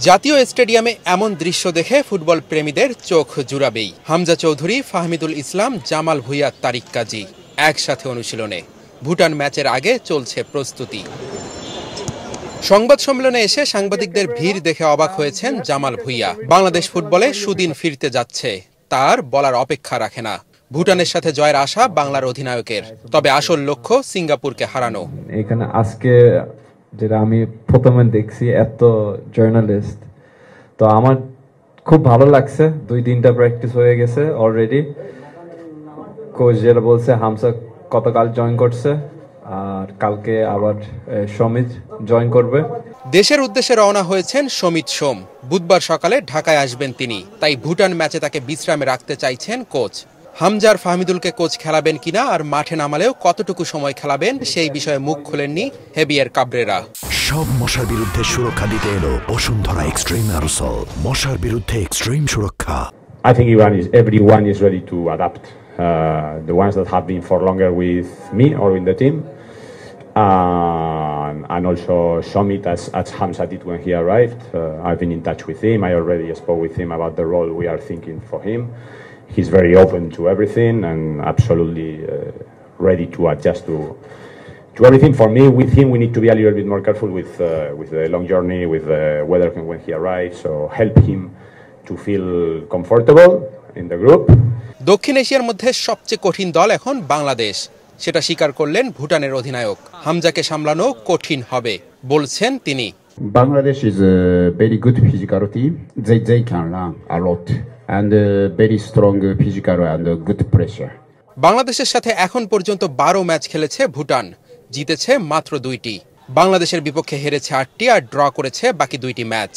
জাতীয় স্টেডিয়ামে এমন দৃশ্য দেখে ফুটবল প্রেমীদের চোখ জুড়াবেই। হামজা চৌধুরী, ফাহমিদুল ইসলাম, জামাল ভুঁইয়া, তারিক কাজী একসাথে অনুশীলনে। ভুটান ম্যাচের আগে চলছে প্রস্তুতি। সংবাদ সম্মেলনে এসে সাংবাদিকদের ভিড় দেখে অবাক হয়েছেন জামাল ভুঁইয়া। বাংলাদেশ ফুটবলে সুদিন ফিরতে যাচ্ছে, তার বলার অপেক্ষা রাখে না। ভুটানের সাথে জয়ের আশা বাংলার অধিনায়কের, তবে আসল লক্ষ্য সিঙ্গাপুরকে হারানো। এখানে আজকে যেটা আমি প্রথমে দেখছি এত জার্নালিস্ট, তো আমার খুব ভালো লাগছে। 2-3টা প্র্যাকটিস হয়ে গেছে অলরেডি। কোচ যেটা বলছে, হামসা গতকাল জয়েন করছে, আর কালকে আবার সমিত জয়েন করবে। দেশের উদ্দেশ্যে রওনা হয়েছেন সমিত সোম। বুধবার সকালে ঢাকায় আসবেন তিনি, তাই ভুটান ম্যাচে তাকে বিশ্রামে রাখতে চাইছেন কোচ। হামজার ফাহমিদুলকে কোচ খেলাবেন কিনা আর মাঠে নামালেও কতটুকু সময় খেলাবেন সেই বিষয়ে মুখ খোলেননি হেভিয়ার কাবরেরা। সব মশার বিরুদ্ধে সুরক্ষা দিতে এলো বসুন্ধরা এক্সট্রিম অ্যারোসল, মশার বিরুদ্ধে এক্সট্রিম সুরক্ষা। I think everyone is ready to adapt. The ones that have been for longer with me or in the team, and also Shomit as Hamza did when he arrived. I've been in touch with him. I already spoke with him about the role we are thinking for him. He's very open to everything and absolutely ready to adjust to everything. For me, with him, we need to be a little bit more careful with the long journey, with the weather when he arrives, so help him to feel comfortable in the group. দক্ষিণ এশিয়ার মধ্যে সবচেয়ে কঠিন দল এখন বাংলাদেশ, সেটা স্বীকার করলেন ভুটানের অধিনায়ক। হামজাকে সামলানো কঠিন হবে বলছেন তিনি। Bangladesh is a very good physical team. They can run a lot and very strong physical and good pressure. বাংলাদেশের সাথে এখন পর্যন্ত 12 ম্যাচ খেলেছে ভুটান, জিতেছে মাত্র 2টি। বাংলাদেশের বিপক্ষে হেরেছে 8টি আর ড্র করেছে বাকি 2টি ম্যাচ।